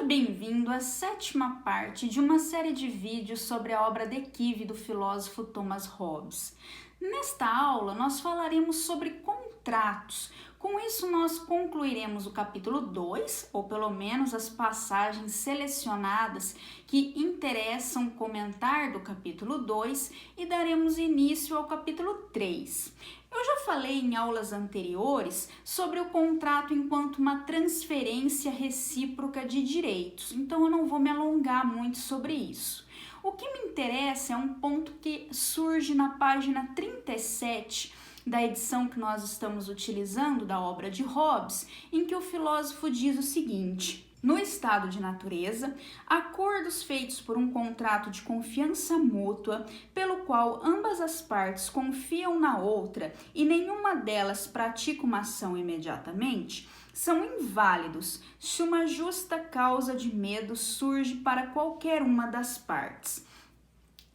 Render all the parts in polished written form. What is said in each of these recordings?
bem-vindo à sétima parte de uma série de vídeos sobre a obra De Quive do filósofo Thomas Hobbes. Nesta aula, nós falaremos sobre contratos. Com isso, nós concluiremos o capítulo 2, ou pelo menos as passagens selecionadas que interessam comentar do capítulo 2, e daremos início ao capítulo 3. Eu já falei em aulas anteriores sobre o contrato enquanto uma transferência recíproca de direitos, então eu não vou me alongar muito sobre isso. O que me interessa é um ponto que surge na página 37 da edição que nós estamos utilizando da obra de Hobbes, em que o filósofo diz o seguinte: no estado de natureza, acordos feitos por um contrato de confiança mútua, pelo qual ambas as partes confiam na outra e nenhuma delas pratica uma ação imediatamente, são inválidos se uma justa causa de medo surge para qualquer uma das partes.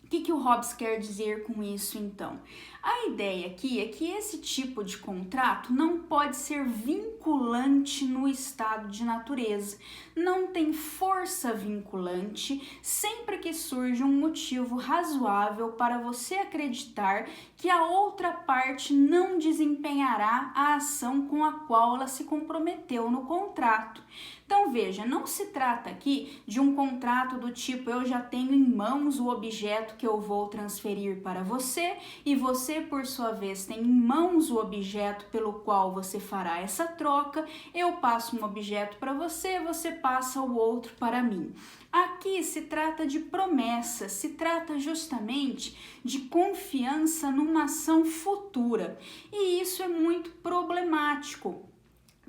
O que o Hobbes quer dizer com isso, então? A ideia aqui é que esse tipo de contrato não pode ser vinculante no estado de natureza, não tem força vinculante sempre que surge um motivo razoável para você acreditar que a outra parte não desempenhará a ação com a qual ela se comprometeu no contrato. Então veja, não se trata aqui de um contrato do tipo eu já tenho em mãos o objeto que eu vou transferir para você e você por sua vez tem em mãos o objeto pelo qual você fará essa troca, eu passo um objeto para você, você passa o outro para mim. Aqui se trata de promessa, se trata justamente de confiança numa ação futura e isso é muito problemático.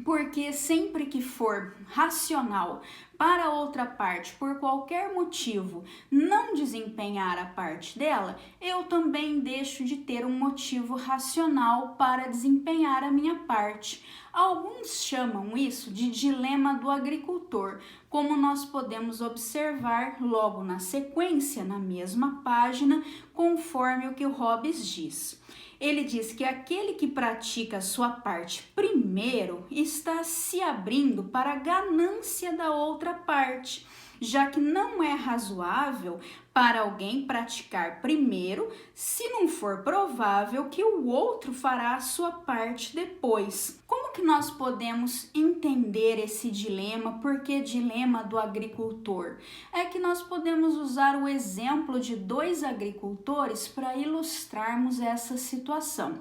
Porque sempre que for racional para a outra parte, por qualquer motivo, não desempenhar a parte dela, eu também deixo de ter um motivo racional para desempenhar a minha parte. Alguns chamam isso de dilema do agricultor, como nós podemos observar logo na sequência, na mesma página, conforme o que o Hobbes diz. Ele diz que aquele que pratica a sua parte primeiro está se abrindo para a ganância da outra parte, já que não é razoável para alguém praticar primeiro se não for provável que o outro fará a sua parte depois. Como que nós podemos entender esse dilema? Por que dilema do agricultor? É que nós podemos usar o exemplo de dois agricultores para ilustrarmos essa situação.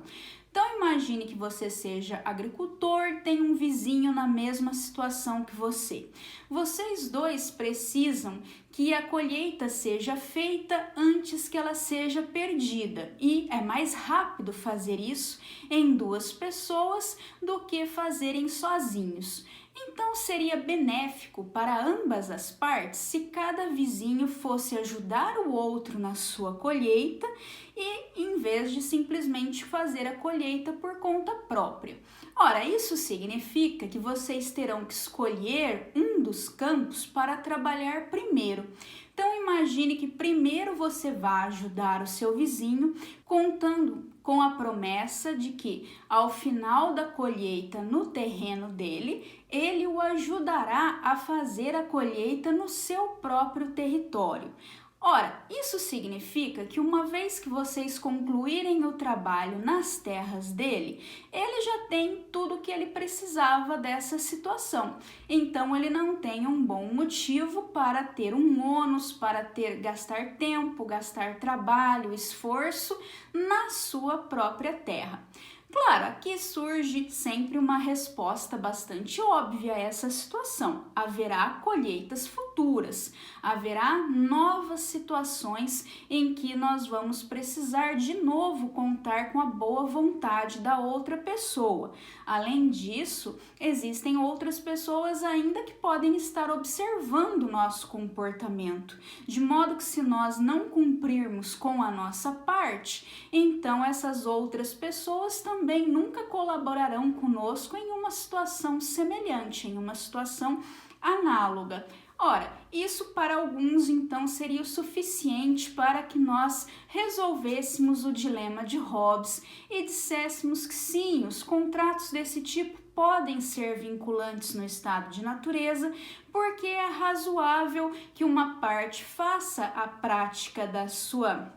Então imagine que você seja agricultor, tem um vizinho na mesma situação que você. Vocês dois precisam que a colheita seja feita antes que ela seja perdida e é mais rápido fazer isso em duas pessoas do que fazerem sozinhos. Então seria benéfico para ambas as partes se cada vizinho fosse ajudar o outro na sua colheita e em vez de simplesmente fazer a colheita por conta própria. Ora, isso significa que vocês terão que escolher um dos campos para trabalhar primeiro. Então imagine que primeiro você vai ajudar o seu vizinho, contando com a promessa de que ao final da colheita no terreno dele, ele o ajudará a fazer a colheita no seu próprio território. Ora, isso significa que uma vez que vocês concluírem o trabalho nas terras dele, ele já tem tudo o que ele precisava dessa situação. Então ele não tem um bom motivo para ter um ônus, para gastar tempo, gastar trabalho, esforço na sua própria terra. Claro, aqui surge sempre uma resposta bastante óbvia a essa situação. Haverá colheitas futuras, haverá novas situações em que nós vamos precisar de novo contar com a boa vontade da outra pessoa. Além disso, existem outras pessoas ainda que podem estar observando o nosso comportamento, de modo que se nós não cumprirmos com a nossa parte, então essas outras pessoas também nunca colaborarão conosco em uma situação semelhante, em uma situação análoga. Ora, isso para alguns então seria o suficiente para que nós resolvêssemos o dilema de Hobbes e disséssemos que sim, os contratos desse tipo podem ser vinculantes no estado de natureza, porque é razoável que uma parte faça a prática da sua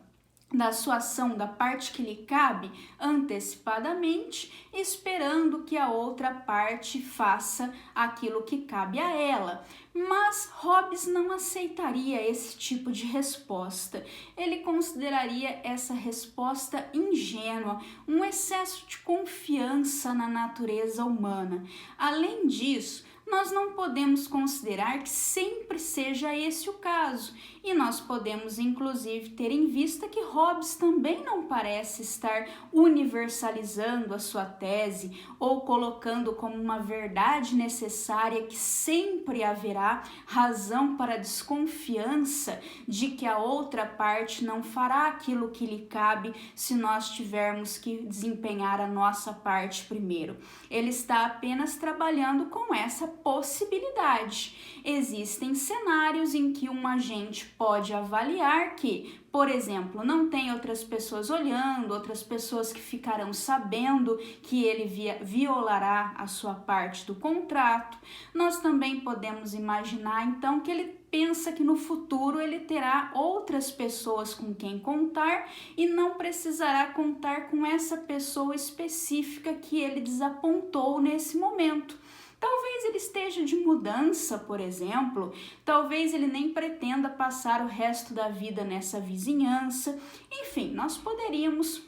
ação, da parte que lhe cabe, antecipadamente, esperando que a outra parte faça aquilo que cabe a ela. Mas Hobbes não aceitaria esse tipo de resposta. Ele consideraria essa resposta ingênua, um excesso de confiança na natureza humana. Além disso, nós não podemos considerar que sempre seja esse o caso, e nós podemos inclusive ter em vista que Hobbes também não parece estar universalizando a sua tese ou colocando como uma verdade necessária que sempre haverá razão para desconfiança de que a outra parte não fará aquilo que lhe cabe se nós tivermos que desempenhar a nossa parte primeiro. Ele está apenas trabalhando com essa possibilidade. Existem cenários em que um agente pode avaliar que, por exemplo, não tem outras pessoas olhando, outras pessoas que ficarão sabendo que ele violará a sua parte do contrato. Nós também podemos imaginar, então, que ele pensa que no futuro ele terá outras pessoas com quem contar e não precisará contar com essa pessoa específica que ele desapontou nesse momento. Talvez ele esteja de mudança, por exemplo, talvez ele nem pretenda passar o resto da vida nessa vizinhança. Enfim, nós poderíamos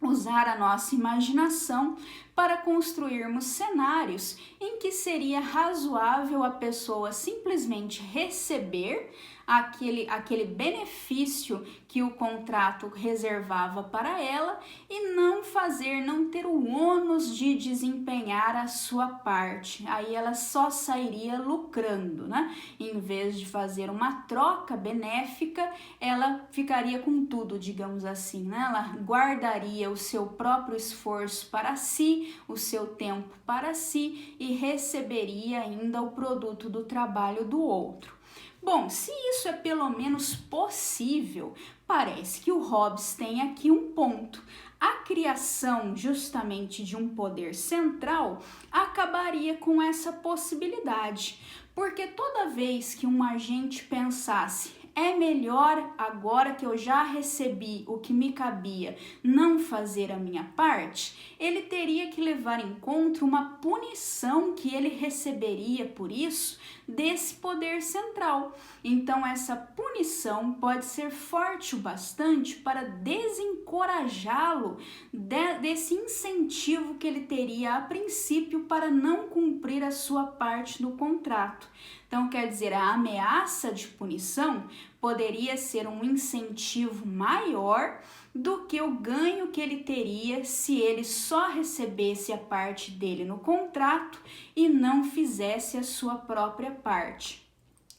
usar a nossa imaginação para construirmos cenários em que seria razoável a pessoa simplesmente receber aquele benefício que o contrato reservava para ela e não ter o ônus de desempenhar a sua parte. Aí ela só sairia lucrando, né? Em vez de fazer uma troca benéfica, ela ficaria com tudo, digamos assim, né? Ela guardaria o seu próprio esforço para si, o seu tempo para si e receberia ainda o produto do trabalho do outro. Bom, se isso é pelo menos possível, parece que o Hobbes tem aqui um ponto. A criação justamente de um poder central acabaria com essa possibilidade, porque toda vez que um agente pensasse é melhor, agora que eu já recebi o que me cabia, não fazer a minha parte, ele teria que levar em conta uma punição que ele receberia por isso desse poder central. Então, essa punição pode ser forte o bastante para desencorajá-lo desse incentivo que ele teria a princípio para não cumprir a sua parte do contrato. Então, quer dizer, a ameaça de punição poderia ser um incentivo maior do que o ganho que ele teria se ele só recebesse a parte dele no contrato e não fizesse a sua própria parte.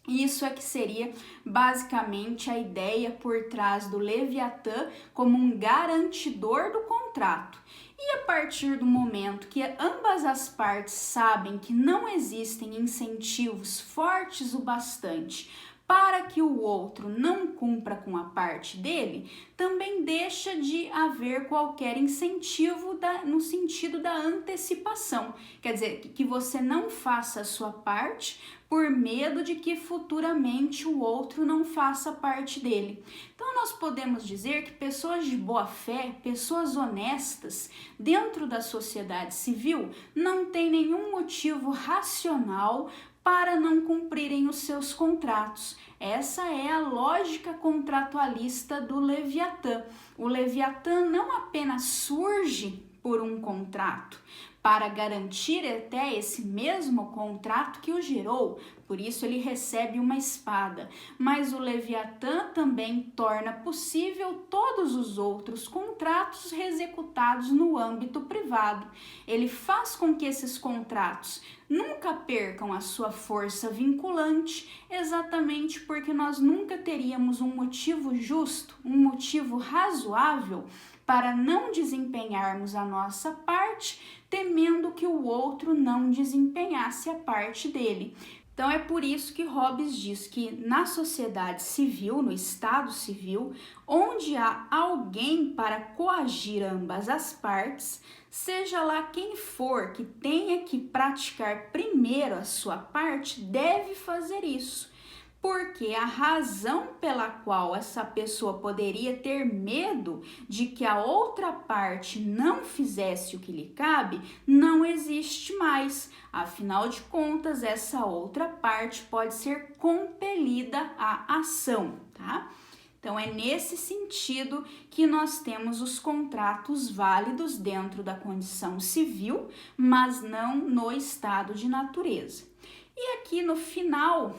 Isso é que seria basicamente a ideia por trás do Leviatã como um garantidor do contrato. E a partir do momento que ambas as partes sabem que não existem incentivos fortes o bastante para que o outro não cumpra com a parte dele, também deixa de haver qualquer incentivo no sentido da antecipação. Quer dizer, que você não faça a sua parte por medo de que futuramente o outro não faça parte dele. Então, nós podemos dizer que pessoas de boa fé, pessoas honestas, dentro da sociedade civil, não têm nenhum motivo racional para não cumprirem os seus contratos. Essa é a lógica contratualista do Leviatã. O Leviatã não apenas surge por um contrato, para garantir até esse mesmo contrato que o gerou, por isso ele recebe uma espada. Mas o Leviatã também torna possível todos os outros contratos executados no âmbito privado. Ele faz com que esses contratos nunca percam a sua força vinculante, exatamente porque nós nunca teríamos um motivo justo, um motivo razoável para não desempenharmos a nossa parte, temendo que o outro não desempenhasse a parte dele. Então é por isso que Hobbes diz que na sociedade civil, no Estado civil, onde há alguém para coagir ambas as partes, seja lá quem for que tenha que praticar primeiro a sua parte, deve fazer isso. Porque a razão pela qual essa pessoa poderia ter medo de que a outra parte não fizesse o que lhe cabe, não existe mais. Afinal de contas, essa outra parte pode ser compelida à ação, tá? Então, é nesse sentido que nós temos os contratos válidos dentro da condição civil, mas não no estado de natureza. E aqui no final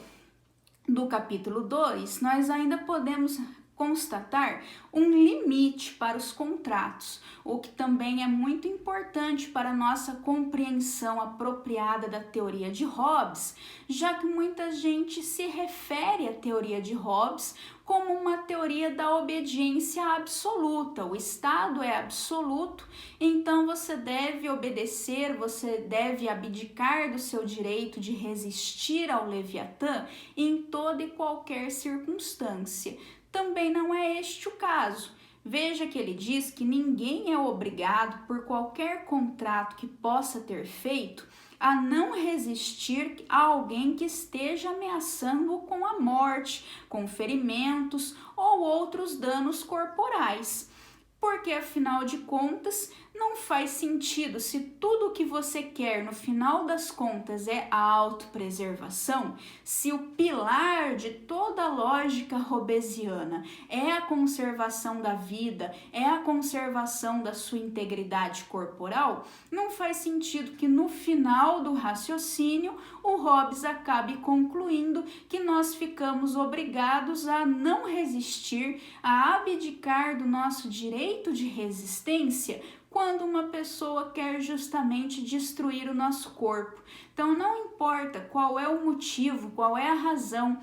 do capítulo 2, nós ainda podemos constatar um limite para os contratos, o que também é muito importante para a nossa compreensão apropriada da teoria de Hobbes, já que muita gente se refere à teoria de Hobbes como uma teoria da obediência absoluta. O Estado é absoluto, então você deve obedecer, você deve abdicar do seu direito de resistir ao Leviatã em toda e qualquer circunstância. Também não é este o caso. Veja que ele diz que ninguém é obrigado, por qualquer contrato que possa ter feito, a não resistir a alguém que esteja ameaçando-o com a morte, com ferimentos ou outros danos corporais. Porque, afinal de contas, não faz sentido, se tudo o que você quer no final das contas é a autopreservação, se o pilar de toda a lógica hobbesiana é a conservação da vida, é a conservação da sua integridade corporal, não faz sentido que no final do raciocínio o Hobbes acabe concluindo que nós ficamos obrigados a não resistir, a abdicar do nosso direito de resistência quando uma pessoa quer justamente destruir o nosso corpo. Então não importa qual é o motivo, qual é a razão,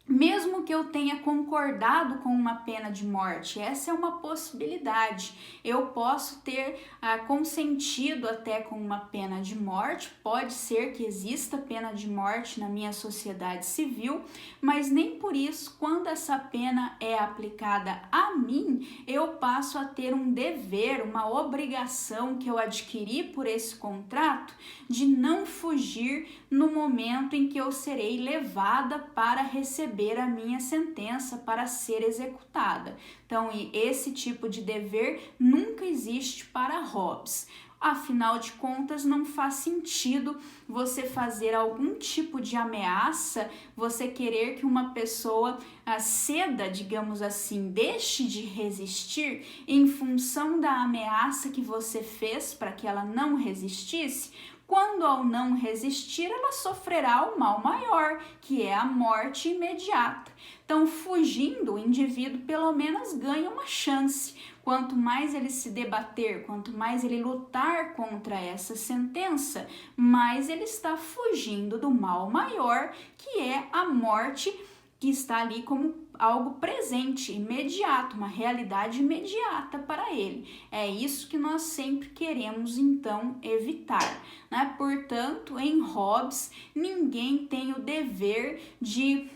mesmo que eu tenha concordado com uma pena de morte, essa é uma possibilidade. Eu posso ter consentido até com uma pena de morte, pode ser que exista pena de morte na minha sociedade civil, mas nem por isso, quando essa pena é aplicada a mim, eu passo a ter um dever, uma obrigação que eu adquiri por esse contrato de não fugir no momento em que eu serei levada para receber a minha sentença, para ser executada. Então, esse tipo de dever nunca existe para Hobbes. Afinal de contas, não faz sentido você fazer algum tipo de ameaça, você querer que uma pessoa ceda, digamos assim, deixe de resistir em função da ameaça que você fez para que ela não resistisse, quando ao não resistir, ela sofrerá o mal maior, que é a morte imediata. Então, fugindo, o indivíduo pelo menos ganha uma chance. Quanto mais ele se debater, quanto mais ele lutar contra essa sentença, mais ele está fugindo do mal maior, que é a morte, que está ali como algo presente, imediato, uma realidade imediata para ele. É isso que nós sempre queremos, então, evitar, né? Portanto, em Hobbes, ninguém tem o dever de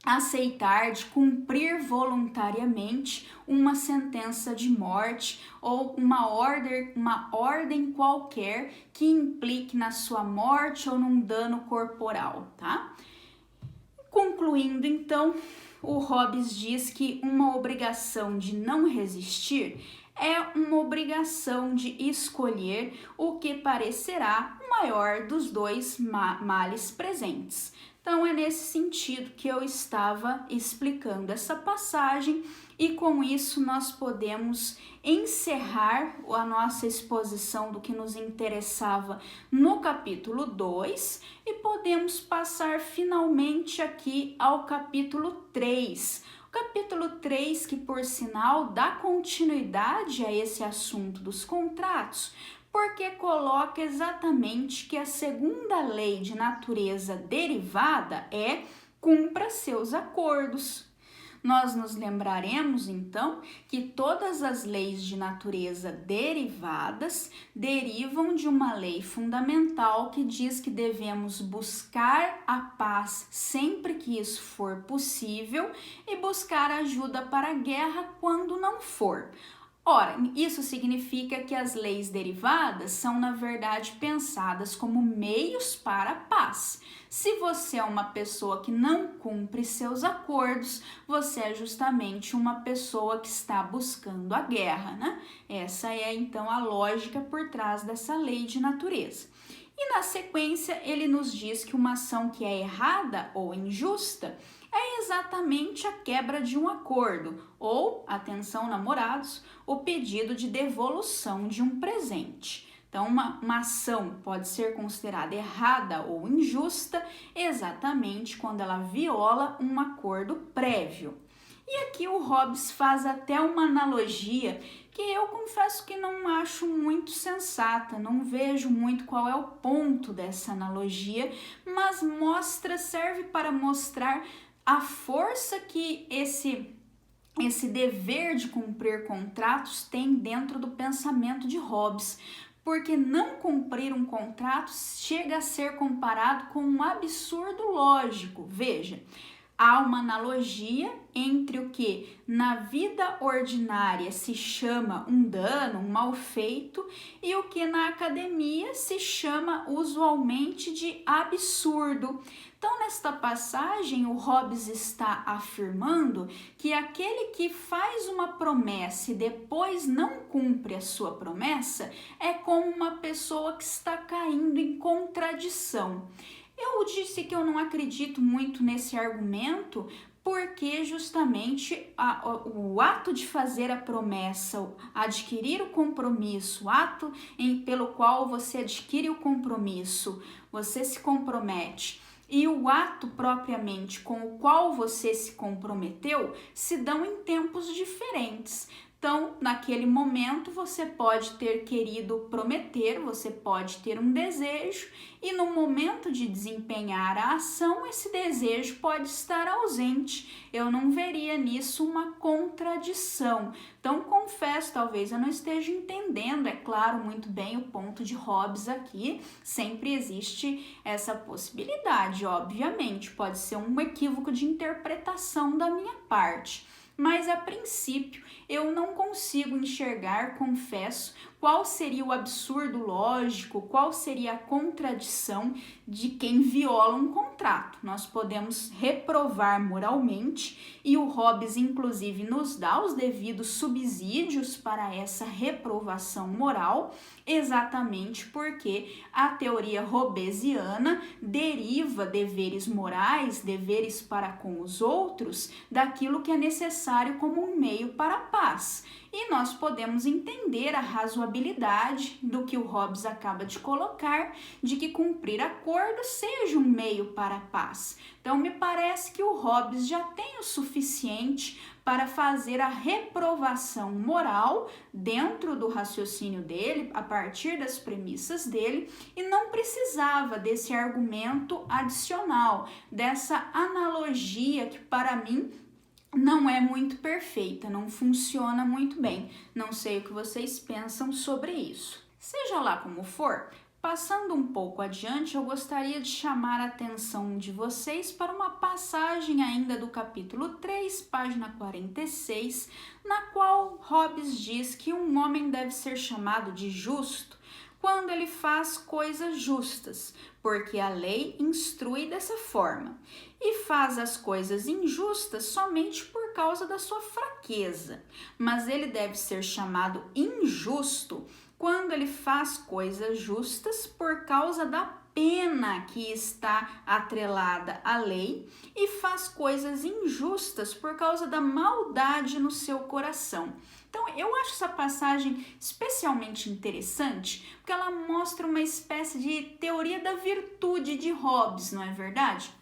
aceitar, de cumprir voluntariamente uma sentença de morte ou uma ordem qualquer que implique na sua morte ou num dano corporal, tá? Concluindo, então, o Hobbes diz que uma obrigação de não resistir é uma obrigação de escolher o que parecerá o maior dos dois males presentes. Então, é nesse sentido que eu estava explicando essa passagem e com isso nós podemos encerrar a nossa exposição do que nos interessava no capítulo 2 e podemos passar finalmente aqui ao capítulo 3. O capítulo 3, que por sinal dá continuidade a esse assunto dos contratos, porque coloca exatamente que a segunda lei de natureza derivada é cumpra seus acordos. Nós nos lembraremos, então, que todas as leis de natureza derivadas derivam de uma lei fundamental que diz que devemos buscar a paz sempre que isso for possível e buscar ajuda para a guerra quando não for. Ora, isso significa que as leis derivadas são, na verdade, pensadas como meios para a paz. Se você é uma pessoa que não cumpre seus acordos, você é justamente uma pessoa que está buscando a guerra, né? Essa é, então, a lógica por trás dessa lei de natureza. E na sequência, ele nos diz que uma ação que é errada ou injusta é exatamente a quebra de um acordo ou, atenção namorados, o pedido de devolução de um presente. Então, uma ação pode ser considerada errada ou injusta exatamente quando ela viola um acordo prévio. E aqui o Hobbes faz até uma analogia que eu confesso que não acho muito sensata, não vejo muito qual é o ponto dessa analogia, mas serve para mostrar a força que esse dever de cumprir contratos tem dentro do pensamento de Hobbes, porque não cumprir um contrato chega a ser comparado com um absurdo lógico. Veja, há uma analogia entre o que na vida ordinária se chama um dano, um mal feito, e o que na academia se chama usualmente de absurdo. Então, nesta passagem, o Hobbes está afirmando que aquele que faz uma promessa e depois não cumpre a sua promessa é como uma pessoa que está caindo em contradição. Eu disse que eu não acredito muito nesse argumento, porque justamente o ato de fazer a promessa, adquirir o compromisso, o ato pelo qual você adquire o compromisso, você se compromete, e o ato propriamente com o qual você se comprometeu se dão em tempos diferentes. Então, naquele momento, você pode ter querido prometer, você pode ter um desejo, e no momento de desempenhar a ação, esse desejo pode estar ausente. Eu não veria nisso uma contradição. Então, confesso, talvez eu não esteja entendendo, é claro, muito bem o ponto de Hobbes aqui. Sempre existe essa possibilidade, obviamente, pode ser um equívoco de interpretação da minha parte. Mas, a princípio, eu não consigo enxergar, confesso, qual seria o absurdo lógico, qual seria a contradição de quem viola um contrato. Nós podemos reprovar moralmente e o Hobbes, inclusive, nos dá os devidos subsídios para essa reprovação moral, exatamente porque a teoria hobbesiana deriva deveres morais, deveres para com os outros, daquilo que é necessário como um meio para a paz. E nós podemos entender a razoabilidade do que o Hobbes acaba de colocar, de que cumprir acordo seja um meio para a paz. Então, me parece que o Hobbes já tem o suficiente para fazer a reprovação moral dentro do raciocínio dele, a partir das premissas dele, e não precisava desse argumento adicional, dessa analogia que, para mim, não é muito perfeita, não funciona muito bem. Não sei o que vocês pensam sobre isso. Seja lá como for, passando um pouco adiante, eu gostaria de chamar a atenção de vocês para uma passagem ainda do capítulo 3, página 46, na qual Hobbes diz que um homem deve ser chamado de justo quando ele faz coisas justas, porque a lei instrui dessa forma, e faz as coisas injustas somente por causa da sua fraqueza. Mas ele deve ser chamado injusto quando ele faz coisas justas por causa da pena que está atrelada à lei e faz coisas injustas por causa da maldade no seu coração. Então, eu acho essa passagem especialmente interessante, porque ela mostra uma espécie de teoria da virtude de Hobbes, não é verdade?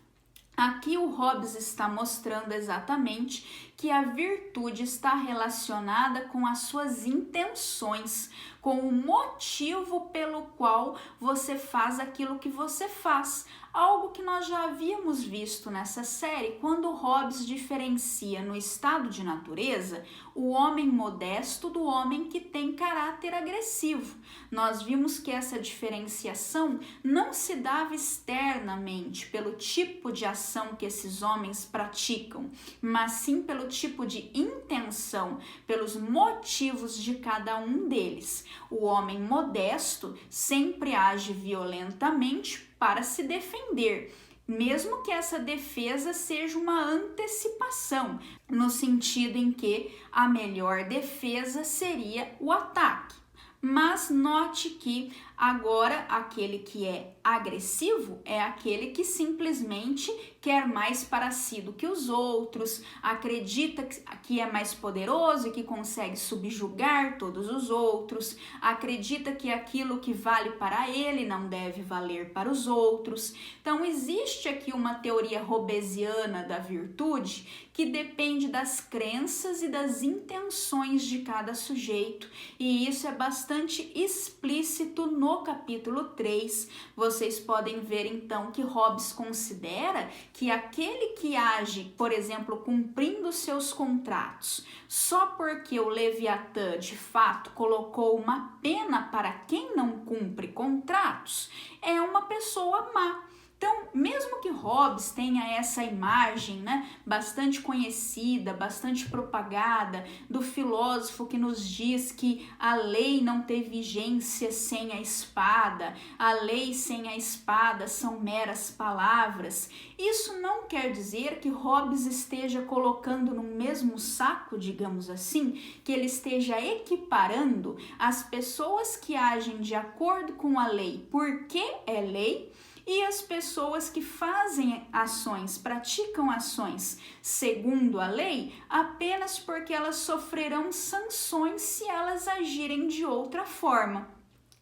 Aqui o Hobbes está mostrando exatamente que a virtude está relacionada com as suas intenções, com o motivo pelo qual você faz aquilo que você faz. Algo que nós já havíamos visto nessa série, quando Hobbes diferencia no estado de natureza o homem modesto do homem que tem caráter agressivo. Nós vimos que essa diferenciação não se dava externamente pelo tipo de ação que esses homens praticam, mas sim pelo tipo de intenção, pelos motivos de cada um deles. O homem modesto sempre age violentamente para se defender, mesmo que essa defesa seja uma antecipação, no sentido em que a melhor defesa seria o ataque. Mas note que agora aquele que é agressivo é aquele que simplesmente quer mais para si do que os outros, acredita que é mais poderoso e que consegue subjugar todos os outros, acredita que aquilo que vale para ele não deve valer para os outros. Então existe aqui uma teoria hobbesiana da virtude que depende das crenças e das intenções de cada sujeito, e isso é bastante explícito no capítulo 3. Vocês podem ver então que Hobbes considera que aquele que age, por exemplo, cumprindo seus contratos, só porque o Leviatã de fato colocou uma pena para quem não cumpre contratos, é uma pessoa má. Então, mesmo que Hobbes tenha essa imagem, bastante conhecida, bastante propagada, do filósofo que nos diz que a lei não tem vigência sem a espada, a lei sem a espada são meras palavras, isso não quer dizer que Hobbes esteja colocando no mesmo saco, digamos assim, que ele esteja equiparando as pessoas que agem de acordo com a lei porque é lei, e as pessoas que fazem ações, praticam ações segundo a lei, apenas porque elas sofrerão sanções se elas agirem de outra forma.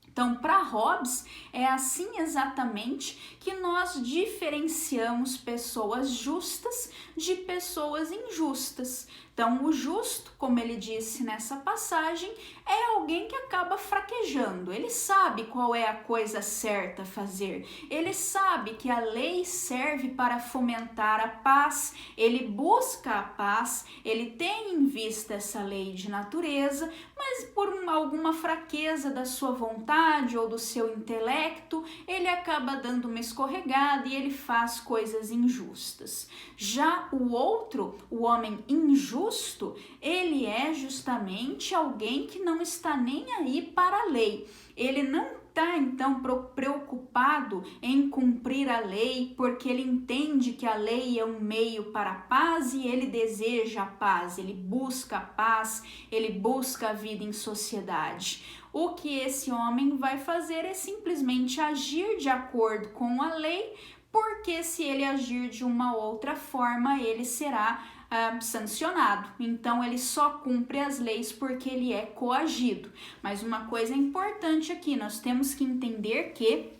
Então, para Hobbes, é assim exatamente que nós diferenciamos pessoas justas de pessoas injustas. Então, o justo, como ele disse nessa passagem, é alguém que acaba fraquejando. Ele sabe qual é a coisa certa a fazer. Ele sabe que a lei serve para fomentar a paz. Ele busca a paz. Ele tem em vista essa lei de natureza, mas por alguma fraqueza da sua vontade ou do seu intelecto, ele acaba dando uma escorregada e ele faz coisas injustas. Já o outro, o homem injusto, ele é justamente alguém que não está nem aí para a lei. Ele não está então preocupado em cumprir a lei, porque ele entende que a lei é um meio para a paz e ele deseja a paz, ele busca a paz, ele busca a vida em sociedade. O que esse homem vai fazer é simplesmente agir de acordo com a lei, porque se ele agir de uma outra forma, ele será sancionado. Então ele só cumpre as leis porque ele é coagido. Mas uma coisa importante aqui, nós temos que entender que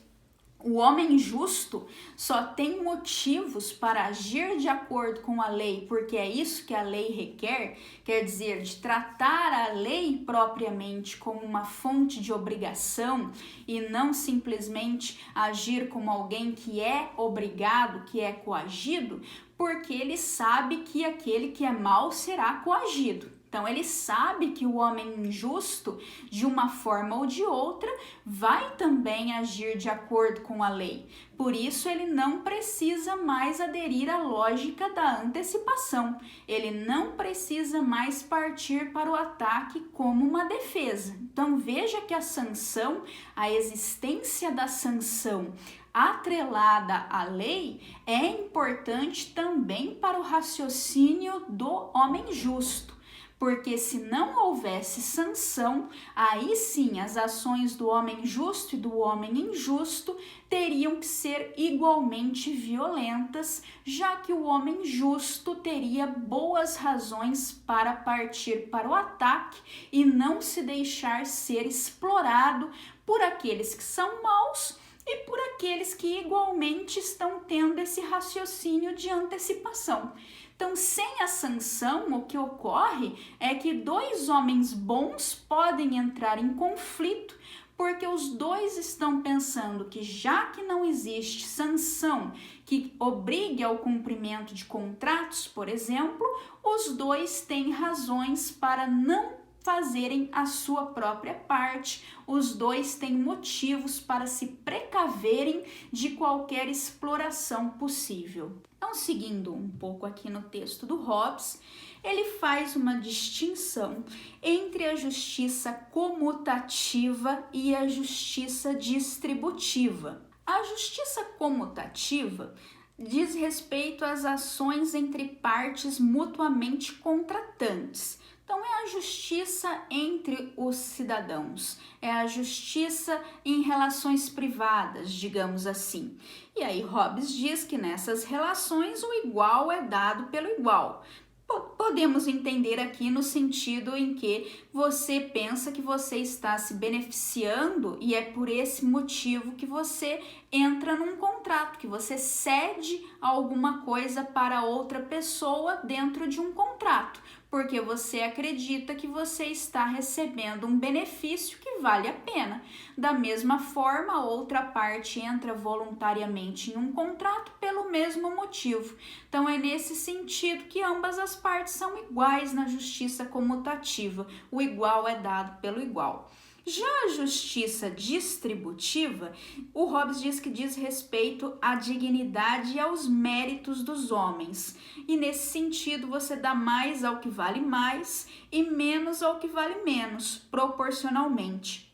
o homem justo só tem motivos para agir de acordo com a lei, porque é isso que a lei requer, quer dizer, de tratar a lei propriamente como uma fonte de obrigação e não simplesmente agir como alguém que é obrigado, que é coagido, porque ele sabe que aquele que é mau será coagido. Então, ele sabe que o homem injusto, de uma forma ou de outra, vai também agir de acordo com a lei. Por isso, ele não precisa mais aderir à lógica da antecipação. Ele não precisa mais partir para o ataque como uma defesa. Então, veja que a sanção, a existência da sanção atrelada à lei, é importante também para o raciocínio do homem justo. Porque se não houvesse sanção, aí sim as ações do homem justo e do homem injusto teriam que ser igualmente violentas, já que o homem justo teria boas razões para partir para o ataque e não se deixar ser explorado por aqueles que são maus e por aqueles que igualmente estão tendo esse raciocínio de antecipação. Então, sem a sanção, o que ocorre é que dois homens bons podem entrar em conflito porque os dois estão pensando que, já que não existe sanção que obrigue ao cumprimento de contratos, por exemplo, os dois têm razões para não fazerem a sua própria parte, os dois têm motivos para se precaverem de qualquer exploração possível. Então, seguindo um pouco aqui no texto do Hobbes, ele faz uma distinção entre a justiça comutativa e a justiça distributiva. A justiça comutativa diz respeito às ações entre partes mutuamente contratantes. Então, é a justiça entre os cidadãos, é a justiça em relações privadas, digamos assim. E aí, Hobbes diz que nessas relações o igual é dado pelo igual. Podemos entender aqui no sentido em que você pensa que você está se beneficiando e é por esse motivo que você entra num contrato, que você cede alguma coisa para outra pessoa dentro de um contrato, porque você acredita que você está recebendo um benefício que vale a pena. Da mesma forma, a outra parte entra voluntariamente em um contrato pelo mesmo motivo. Então, é nesse sentido que ambas as partes são iguais na justiça comutativa. O igual é dado pelo igual. Já a justiça distributiva, o Hobbes diz que diz respeito à dignidade e aos méritos dos homens. E nesse sentido, você dá mais ao que vale mais e menos ao que vale menos, proporcionalmente.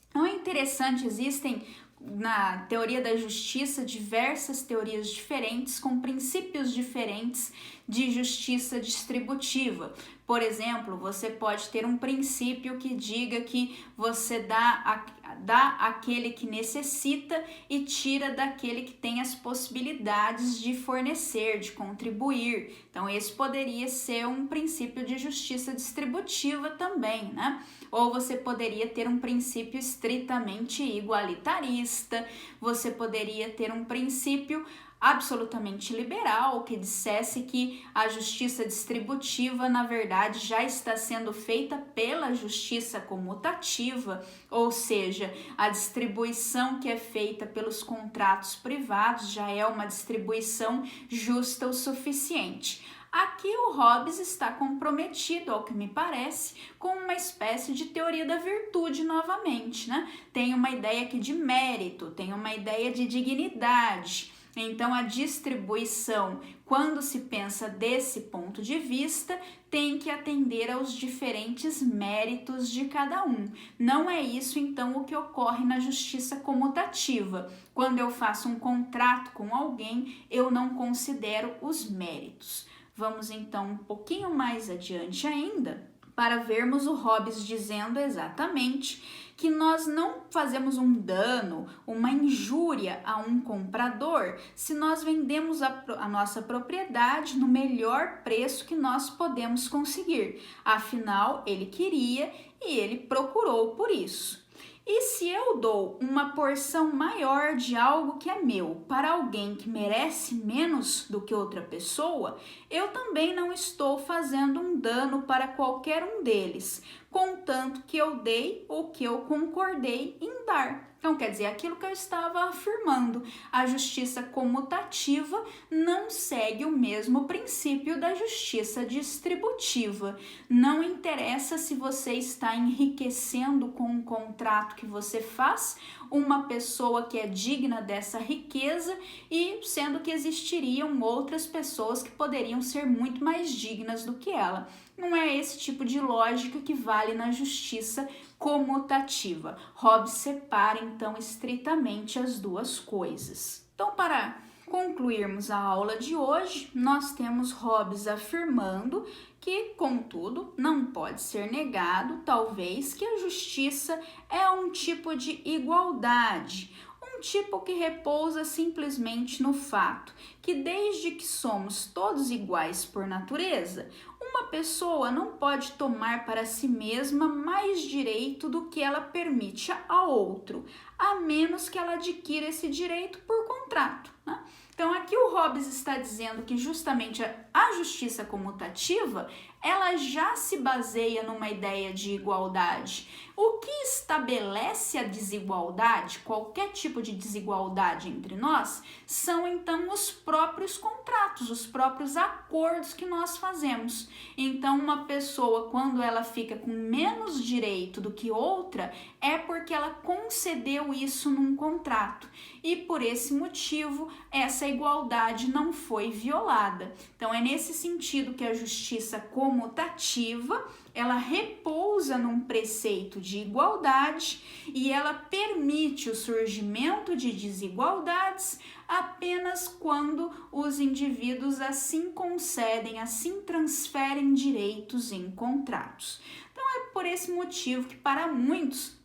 Então é interessante, existem na teoria da justiça diversas teorias diferentes com princípios diferentes de justiça distributiva. Por exemplo, você pode ter um princípio que diga que você dá àquele que necessita e tira daquele que tem as possibilidades de fornecer, de contribuir. Então, esse poderia ser um princípio de justiça distributiva também, né? Ou você poderia ter um princípio estritamente igualitarista, você poderia ter um princípio absolutamente liberal, que dissesse que a justiça distributiva, na verdade, já está sendo feita pela justiça comutativa, ou seja, a distribuição que é feita pelos contratos privados já é uma distribuição justa o suficiente. Aqui o Hobbes está comprometido, ao que me parece, com uma espécie de teoria da virtude novamente, né? Tem uma ideia aqui de mérito, tem uma ideia de dignidade. Então, a distribuição, quando se pensa desse ponto de vista, tem que atender aos diferentes méritos de cada um. Não é isso, então, o que ocorre na justiça comutativa. Quando eu faço um contrato com alguém, eu não considero os méritos. Vamos, então, um pouquinho mais adiante ainda, para vermos o Hobbes dizendo exatamente que nós não fazemos um dano, uma injúria a um comprador se nós vendemos a nossa propriedade no melhor preço que nós podemos conseguir. Afinal, ele queria e ele procurou por isso. E se eu dou uma porção maior de algo que é meu para alguém que merece menos do que outra pessoa, eu também não estou fazendo um dano para qualquer um deles, contanto que eu dei o que eu concordei em dar. Então, quer dizer, aquilo que eu estava afirmando, a justiça comutativa não segue o mesmo princípio da justiça distributiva. Não interessa se você está enriquecendo com um contrato que você faz uma pessoa que é digna dessa riqueza e sendo que existiriam outras pessoas que poderiam ser muito mais dignas do que ela. Não é esse tipo de lógica que vale na justiça comutativa. Hobbes separa, então, estritamente as duas coisas. Então, para concluirmos a aula de hoje, nós temos Hobbes afirmando que, contudo, não pode ser negado, talvez, que a justiça é um tipo de igualdade, um tipo que repousa simplesmente no fato que, desde que somos todos iguais por natureza, uma pessoa não pode tomar para si mesma mais direito do que ela permite a outro. a menos que ela adquira esse direito por contrato, né? Então aqui o Hobbes está dizendo que justamente a justiça comutativa, ela já se baseia numa ideia de igualdade. O que estabelece a desigualdade, qualquer tipo de desigualdade entre nós, são então os próprios contratos, os próprios acordos que nós fazemos. Então uma pessoa, quando ela fica com menos direito do que outra, é porque ela concedeu isso num contrato. E por esse motivo, essa igualdade não foi violada. Então é nesse sentido que a justiça comutativa, ela repousa num preceito de igualdade e ela permite o surgimento de desigualdades apenas quando os indivíduos assim concedem, assim transferem direitos em contratos. Então é por esse motivo que para muitos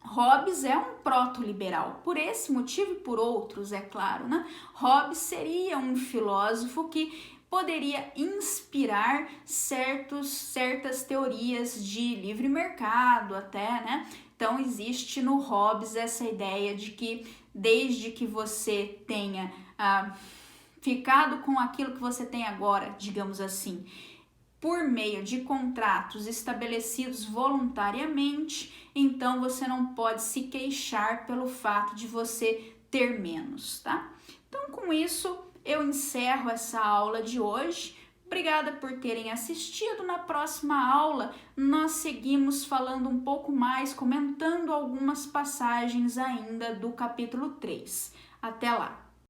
Hobbes é um proto-liberal, por esse motivo e por outros, é claro, né? Hobbes seria um filósofo que poderia inspirar certas teorias de livre mercado até, né? Então existe no Hobbes essa ideia de que desde que você tenha ficado com aquilo que você tem agora, digamos assim, por meio de contratos estabelecidos voluntariamente, então você não pode se queixar pelo fato de você ter menos, tá? Então, com isso, eu encerro essa aula de hoje. Obrigada por terem assistido. Na próxima aula, nós seguimos falando um pouco mais, comentando algumas passagens ainda do capítulo 3. Até lá!